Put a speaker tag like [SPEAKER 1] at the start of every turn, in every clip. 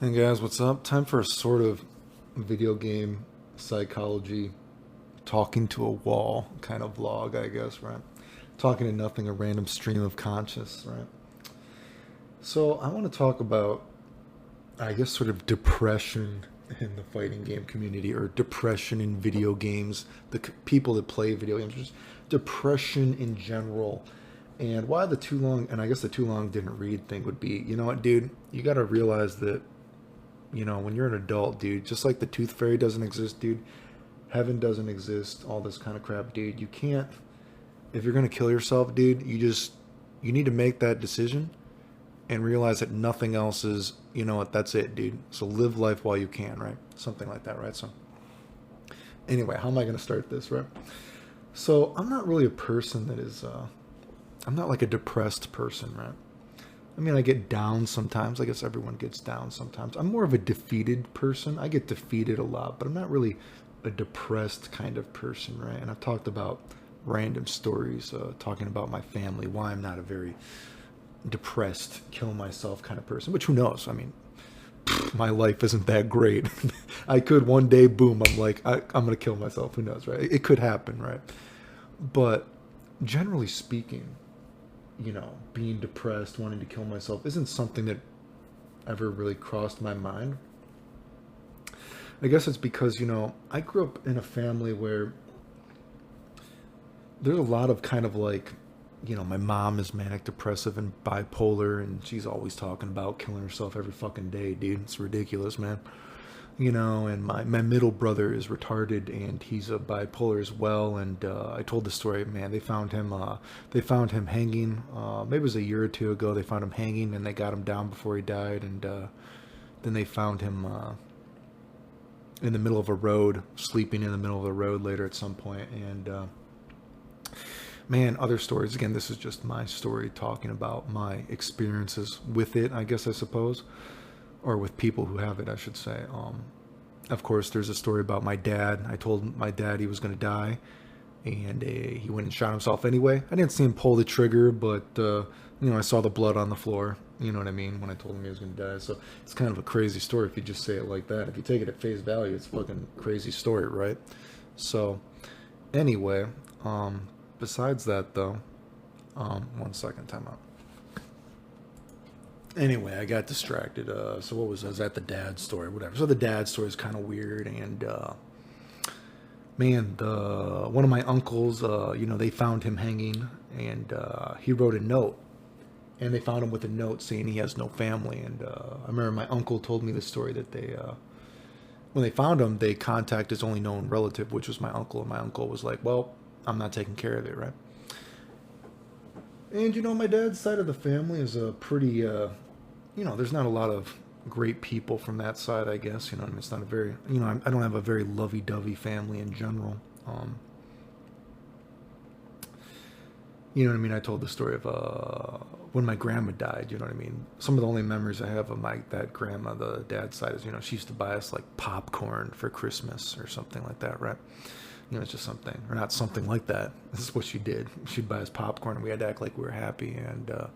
[SPEAKER 1] Hey guys, what's up? Time for a sort of video game psychology, talking to a wall kind of vlog, I guess, right? Talking to nothing, a random stream of conscious, right? So I want to talk about, I guess, sort of depression in the fighting game community, or depression in video games, people that play video games, just depression in general. And why the too long, and I guess the too long didn't read thing would be, you know what, dude, you got to realize that when you're an adult, dude, just like the tooth fairy doesn't exist, dude, heaven doesn't exist, all this kind of crap, dude. You can't, if you're going to kill yourself, dude, you need to make that decision and realize that nothing else is, you know what, that's it, dude. So live life while you can, right? Something like that, right? So anyway, how am I going to start this, right? So I'm not really a person that is, I'm not like a depressed person, right? I mean, I get down sometimes. I guess everyone gets down sometimes. I'm more of a defeated person. I get defeated a lot, but I'm not really a depressed kind of person, right? And I've talked about random stories, talking about my family, why I'm not a very depressed, kill myself kind of person, which who knows? I mean, my life isn't that great. I could one day, boom, I'm like, I'm going to kill myself. Who knows, right? It could happen, right? But generally speaking, being depressed, wanting to kill myself isn't something that ever really crossed my mind. I guess it's because, I grew up in a family where there's a lot of kind of like, my mom is manic depressive and bipolar, and she's always talking about killing herself every fucking day, dude. It's ridiculous, man. And my middle brother is retarded, and he's a bipolar as well. And I told the story, man. They found him hanging. Maybe it was a year or two ago. They found him hanging, and they got him down before he died. And then they found him in the middle of a road, sleeping in the middle of the road later at some point. And man, other stories. Again, this is just my story talking about my experiences with it, I guess, I suppose. Or with people who have it, I should say. Of course, there's a story about my dad. I told my dad he was going to die, and he went and shot himself anyway. I didn't see him pull the trigger, but I saw the blood on the floor. You know what I mean? When I told him he was going to die. So it's kind of a crazy story if you just say it like that. If you take it at face value, it's a fucking crazy story, right? So anyway, besides that though, 1 second, time out. Anyway, I got distracted. So what was I was at the dad story, whatever. So the dad story is kind of weird, and man, one of my uncles, they found him hanging, and he wrote a note, and they found him with a note saying he has no family. And I remember my uncle told me the story that they, when they found him, they contacted his only known relative, which was my uncle, and my uncle was like, "Well, I'm not taking care of it, right?" And my dad's side of the family is a pretty, there's not a lot of great people from that side, I guess. I mean, it's not a very, I don't have a very lovey-dovey family in general. You know what I mean? I told the story of when my grandma died. You know what I mean? Some of the only memories I have of that grandma, the dad's side, is she used to buy us like popcorn for Christmas or something like that, right? It's just something, or not something like that. This is what she did. She'd buy us popcorn, and we had to act like we were happy. And, I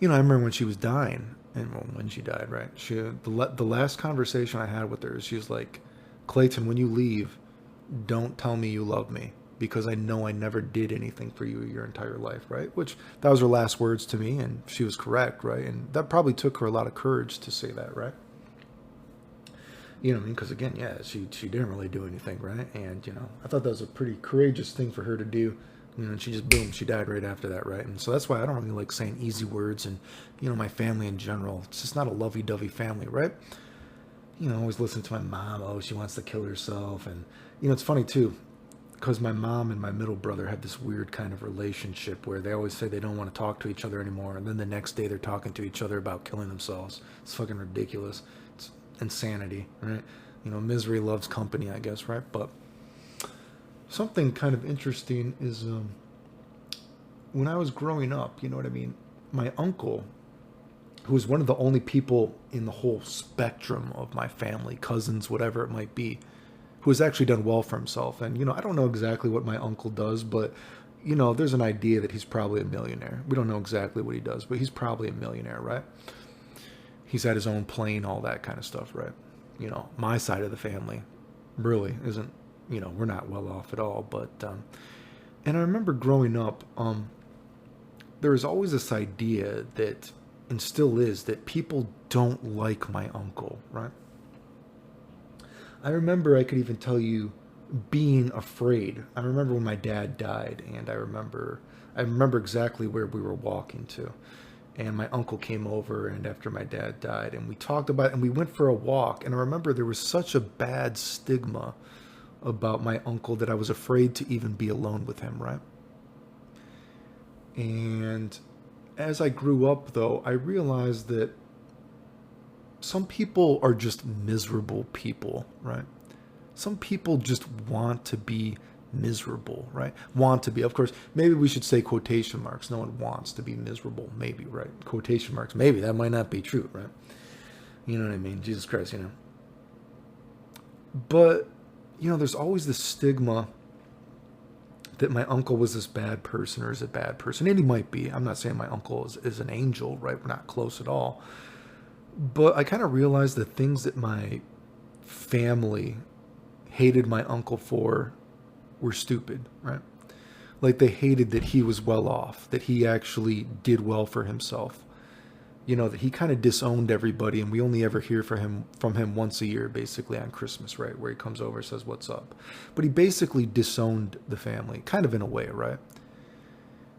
[SPEAKER 1] remember when she was dying, and when she died, right? The last conversation I had with her, she was like, "Clayton, when you leave, don't tell me you love me, because I know I never did anything for you your entire life," right? Which, that was her last words to me, and she was correct, right? And that probably took her a lot of courage to say that, right? You know what I mean? Because again, yeah, she didn't really do anything, right? And, I thought that was a pretty courageous thing for her to do. And she just, boom, she died right after that, right? And so that's why I don't really like saying easy words. And, my family in general, it's just not a lovey-dovey family, right? I always listen to my mom. Oh, she wants to kill herself. And, it's funny too, because my mom and my middle brother have this weird kind of relationship where they always say they don't want to talk to each other anymore. And then the next day they're talking to each other about killing themselves. It's fucking ridiculous. It's insanity, right? Misery loves company, I guess, right? But something kind of interesting is when I was growing up, you know what I mean? My uncle, who was one of the only people in the whole spectrum of my family, cousins, whatever it might be, who has actually done well for himself. And, I don't know exactly what my uncle does, but, there's an idea that he's probably a millionaire. We don't know exactly what he does, but he's probably a millionaire, right? He's had his own plane, all that kind of stuff, right? You know, my side of the family really isn't, you know, we're not well off at all. But, and I remember growing up, there was always this idea that, and still is, that people don't like my uncle, right? I remember I could even tell you being afraid. I remember when my dad died, and I remember exactly where we were walking to. And my uncle came over, and after my dad died, and we talked about it, and we went for a walk. And I remember there was such a bad stigma about my uncle that I was afraid to even be alone with him, right? And as I grew up, though, I realized that some people are just miserable people, right? Some people just want to be miserable, right? Want to be. Of course, maybe we should say quotation marks. No one wants to be miserable, maybe, right? Quotation marks. Maybe that might not be true, right? You know what I mean? Jesus Christ, you know. But, you know, there's always this stigma that my uncle was this bad person or is a bad person. And he might be. I'm not saying my uncle is an angel, right? We're not close at all. But I kind of realized the things that my family hated my uncle for were stupid, right? Like they hated that he was well off, that he actually did well for himself. You know, that he kind of disowned everybody, and we only ever hear from him once a year, basically on Christmas, right? Where he comes over and says, "What's up?" But he basically disowned the family, kind of in a way, right?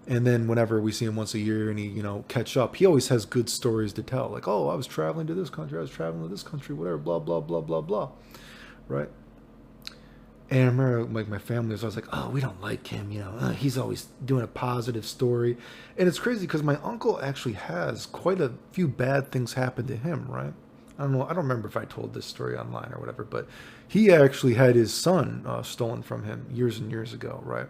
[SPEAKER 1] And then whenever we see him once a year and he, you know, catch up, he always has good stories to tell. Like, oh, I was traveling to this country, I was traveling to this country, whatever, blah, blah, blah, blah, blah. Right? And I remember, like, my family was always like, oh, we don't like him, you know. He's always doing a positive story. And it's crazy because my uncle actually has quite a few bad things happen to him, right? I don't know. I don't remember if I told this story online or whatever, but he actually had his son stolen from him years and years ago, right?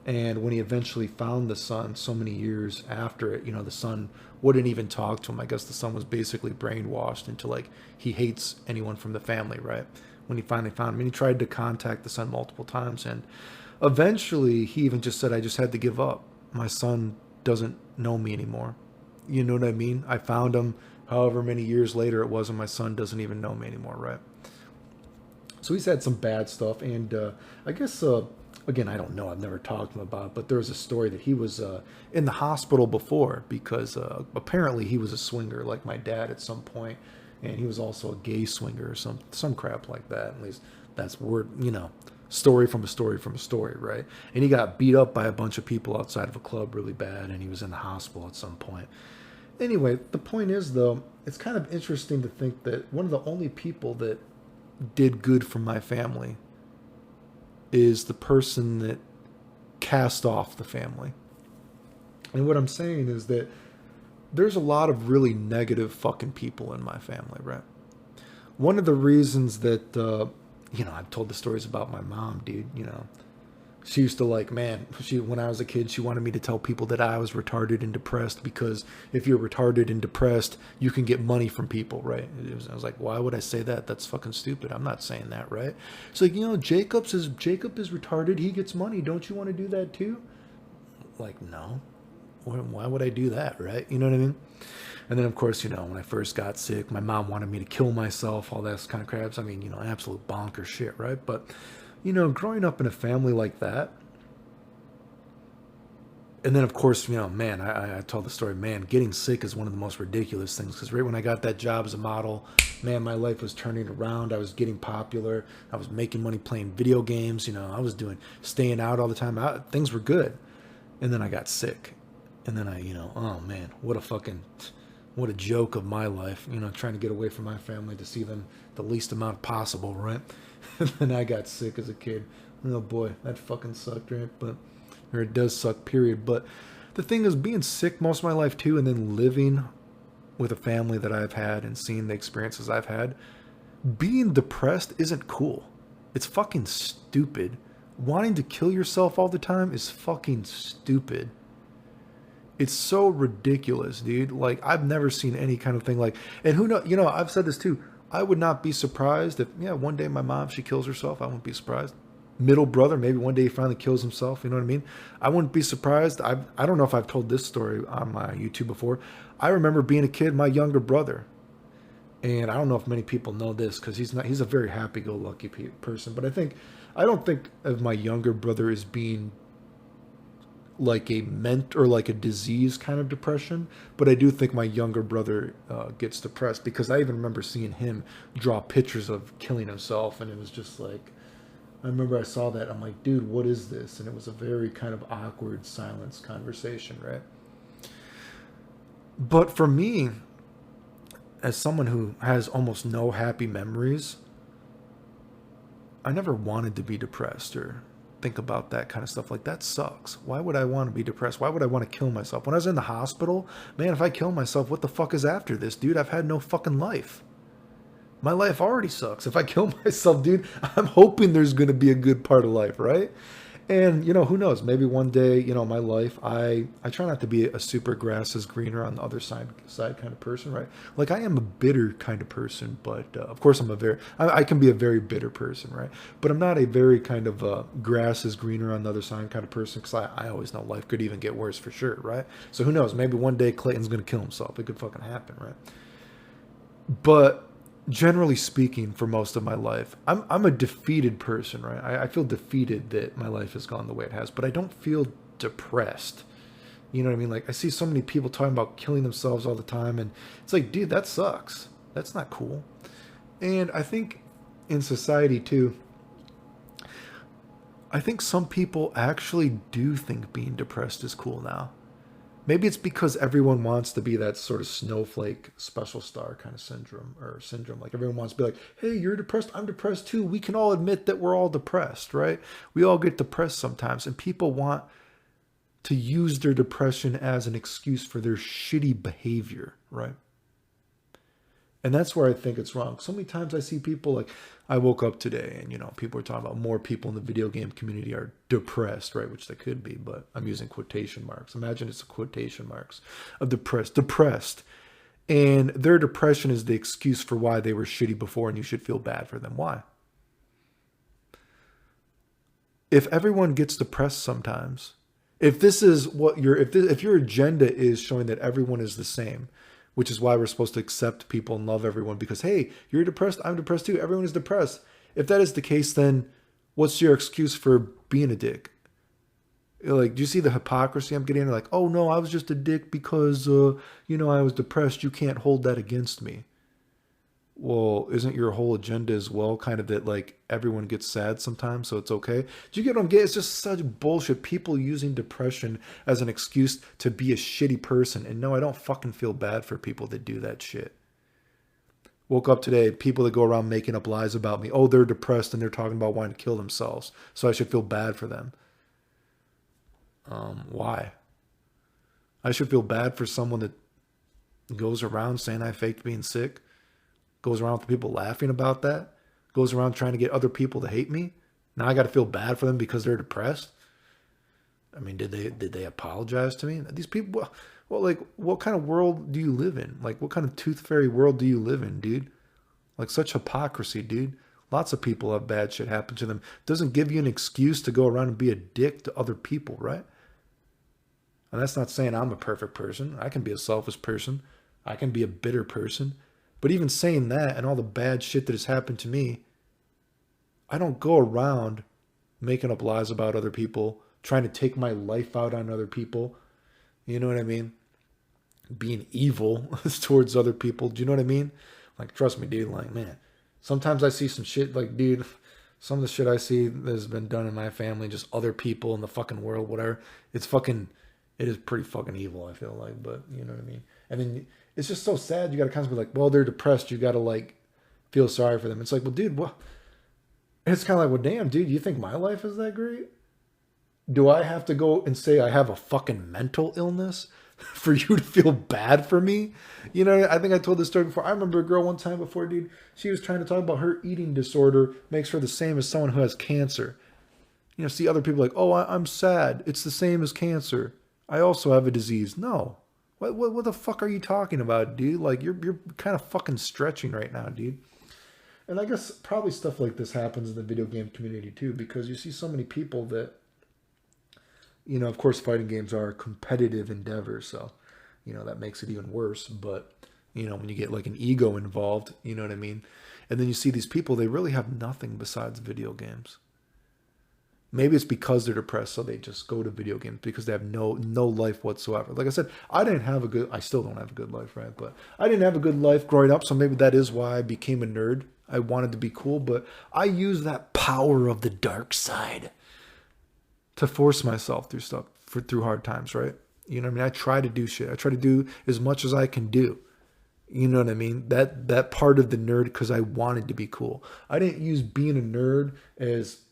[SPEAKER 1] And when he eventually found the son so many years after it, you know, the son wouldn't even talk to him. I guess the son was basically brainwashed into, like, he hates anyone from the family, right? When he finally found him. And he tried to contact the son multiple times. And eventually he even just said, I just had to give up. My son doesn't know me anymore. You know what I mean? I found him however many years later it was, and my son doesn't even know me anymore, right? So he's had some bad stuff. And I guess... again, I don't know. I've never talked to him about it, but there was a story that he was in the hospital before because apparently he was a swinger like my dad at some point, and he was also a gay swinger or some crap like that. At least that's word, you know, story from a story from a story, right? And he got beat up by a bunch of people outside of a club really bad, and he was in the hospital at some point. Anyway, the point is, though, it's kind of interesting to think that one of the only people that did good for my family is the person that cast off the family. And what I'm saying is that there's a lot of really negative fucking people in my family, right? One of the reasons that, you know, I've told the stories about my mom, dude, you know. She used to, like, man, when I was a kid, she wanted me to tell people that I was retarded and depressed because if you're retarded and depressed, you can get money from people, right? I was like, why would I say that? That's fucking stupid. I'm not saying that, right? It's like, you know, Jacob is retarded. He gets money. Don't you want to do that too? Like, no. Why would I do that, right? You know what I mean? And then, of course, you know, when I first got sick, my mom wanted me to kill myself, all that kind of crap. I mean, you know, absolute bonker shit, right? But... you know, growing up in a family like that, and then, of course, you know, man, I told the story, man, getting sick is one of the most ridiculous things, because right when I got that job as a model, man, my life was turning around. I was getting popular. I was making money playing video games. You know, I was staying out all the time. Things were good. And then I got sick. And then you know, oh, man, what a joke of my life, you know, trying to get away from my family to see them the least amount possible, right? And then I got sick as a kid. Oh boy, that fucking sucked, right? Or it does suck, period. But the thing is, being sick most of my life too, and then living with a family that I've had and seeing the experiences I've had, being depressed isn't cool. It's fucking stupid. Wanting to kill yourself all the time is fucking stupid. It's so ridiculous, dude. Like, I've never seen any kind of thing like, and who knows, you know, I've said this too. I would not be surprised if, yeah, one day my mom, she kills herself. I wouldn't be surprised. Middle brother, maybe one day he finally kills himself. You know what I mean? I wouldn't be surprised. I don't know if I've told this story on my YouTube before. I remember being a kid, my younger brother, And I don't know if many people know this because he's a very happy-go-lucky person. But I don't think of my younger brother as being like a or like a disease kind of depression, but I do think my younger brother gets depressed because I even remember seeing him draw pictures of killing himself, and it was just like, I remember I saw that, I'm like, dude, what is this? And it was a very kind of awkward silence conversation, right? But for me, as someone who has almost no happy memories, I never wanted to be depressed or think about that kind of stuff. Like, that sucks. Why would I want to be depressed? Why would I want to kill myself? When I was in the hospital, man, if I kill myself, what the fuck is after this, dude? I've had no fucking life. My life already sucks. If I kill myself, dude, I'm hoping there's going to be a good part of life, right? And, who knows? Maybe one day, my life, I try not to be a super grass is greener on the other side kind of person, right? Like, I am a bitter kind of person, but of course I can be a very bitter person, right? But I'm not a very kind of grass is greener on the other side kind of person, because I always know life could even get worse for sure, right? So who knows? Maybe one day Clayton's going to kill himself. It could fucking happen, right? But generally speaking, for most of my life, I'm a defeated person, right? I feel defeated that my life has gone the way it has, but I don't feel depressed. You know what I mean? Like, I see so many people talking about killing themselves all the time, and it's like, dude, that sucks. That's not cool. And I think in society too, I think some people actually do think being depressed is cool now. Maybe it's because everyone wants to be that sort of snowflake special star kind of syndrome. Like, everyone wants to be like, hey, you're depressed. I'm depressed too. We can all admit that we're all depressed, right? We all get depressed sometimes. And people want to use their depression as an excuse for their shitty behavior, right? And that's where I think it's wrong. So many times I see people like, I woke up today and, people are talking about more people in the video game community are depressed, right? Which they could be, but I'm using quotation marks. Imagine it's a quotation marks of depressed. And their depression is the excuse for why they were shitty before, and you should feel bad for them. Why? If everyone gets depressed sometimes, if this is what if your agenda is showing that everyone is the same, which is why we're supposed to accept people and love everyone because, hey, you're depressed, I'm depressed too, everyone is depressed. If that is the case, then what's your excuse for being a dick? Like, do you see the hypocrisy I'm getting? Like, oh no, I was just a dick because, I was depressed. You can't hold that against me. Well, isn't your whole agenda as well kind of that, like, everyone gets sad sometimes, so it's okay? Do you get what I'm getting? It's just such bullshit. People using depression as an excuse to be a shitty person. And no, I don't fucking feel bad for people that do that shit. Woke up today, people that go around making up lies about me. Oh, they're depressed and they're talking about wanting to kill themselves, so I should feel bad for them. Why? I should feel bad for someone that goes around saying I faked being sick, goes around with people laughing about that, goes around trying to get other people to hate me. Now I got to feel bad for them because they're depressed. I mean, did they apologize to me? These people, well, like, what kind of world do you live in? Like, what kind of tooth fairy world do you live in, dude? Like, such hypocrisy, dude. Lots of people have bad shit happen to them. Doesn't give you an excuse to go around and be a dick to other people, right? And that's not saying I'm a perfect person. I can be a selfish person. I can be a bitter person. But even saying that and all the bad shit that has happened to me, I don't go around making up lies about other people, trying to take my life out on other people. You know what I mean? Being evil towards other people. Do you know what I mean? Like, trust me, dude. Like, man, sometimes I see some shit, like, dude, some of the shit I see that has been done in my family, just other people in the fucking world, whatever. It is pretty fucking evil, I feel like, but you know what I mean? And then it's just so sad. You got to constantly be like, well, they're depressed. You got to, like, feel sorry for them. It's like, well, dude, what? It's kind of like, well, damn, dude, you think my life is that great? Do I have to go and say I have a fucking mental illness for you to feel bad for me? You know, I think I told this story before. I remember a girl one time before, dude, she was trying to talk about her eating disorder makes her the same as someone who has cancer. See other people like, oh, I'm sad. It's the same as cancer. I also have a disease. No. What the fuck are you talking about, dude? Like, you're kind of fucking stretching right now, dude. And I guess probably stuff like this happens in the video game community too, because you see so many people that, of course, fighting games are a competitive endeavor, so, that makes it even worse. But You know, when you get like an ego involved, you know what I mean? And then you see these people, they really have nothing besides video games. Maybe it's because they're depressed, so they just go to video games because they have no life whatsoever. Like I said, I still don't have a good life, right? But I didn't have a good life growing up, so maybe that is why I became a nerd. I wanted to be cool, but I use that power of the dark side to force myself through stuff, through hard times, right? You know what I mean? I try to do shit. I try to do as much as I can do. You know what I mean? That part of the nerd, because I wanted to be cool. I didn't use being a nerd as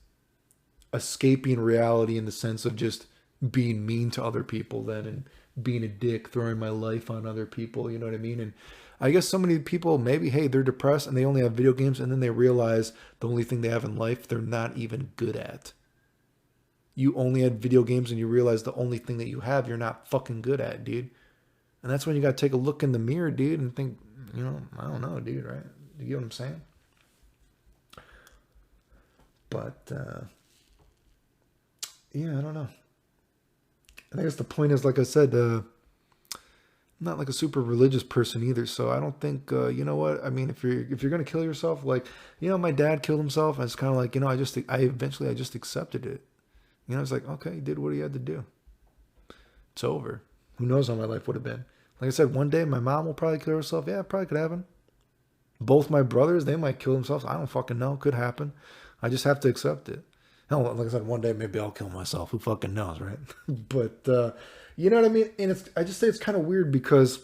[SPEAKER 1] escaping reality in the sense of just being mean to other people then and being a dick, throwing my life on other people, you know what I mean? And I guess so many people, maybe, hey, they're depressed and they only have video games, and then they realize the only thing they have in life they're not even good at. You only had video games and you realize the only thing that you have you're not fucking good at, dude. And that's when you got to take a look in the mirror, dude, and think, you know, I don't know, dude, right? You get what I'm saying? But, yeah, I don't know. I guess the point is, like I said, I'm not like a super religious person either, so I don't think, you know what? I mean, if you're gonna kill yourself, like, you know, my dad killed himself, and it's kind of like, you know, I eventually just accepted it. You know, it's like, okay, he did what he had to do. It's over. Who knows how my life would have been? Like I said, one day my mom will probably kill herself. Yeah, it probably could happen. Both my brothers, they might kill themselves. I don't fucking know. Could happen. I just have to accept it. Hell, like I said, one day maybe I'll kill myself. Who fucking knows, right? But you know what I mean? And I just say it's kind of weird because,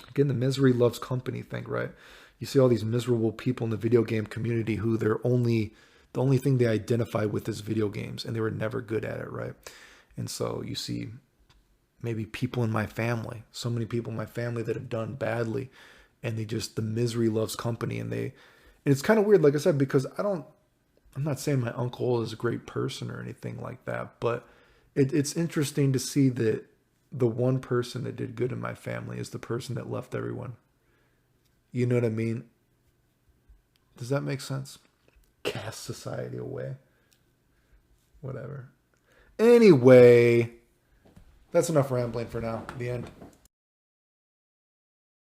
[SPEAKER 1] again, the misery loves company thing, right? You see all these miserable people in the video game community who the only thing they identify with is video games, and they were never good at it, right? And so you see maybe people in my family, so many people in my family that have done badly, and the misery loves company, and it's kind of weird, like I said, because I'm not saying my uncle is a great person or anything like that, but it's interesting to see that the one person that did good in my family is the person that left everyone. You know what I mean? Does that make sense? Cast society away. Whatever. Anyway, that's enough rambling for now. The end.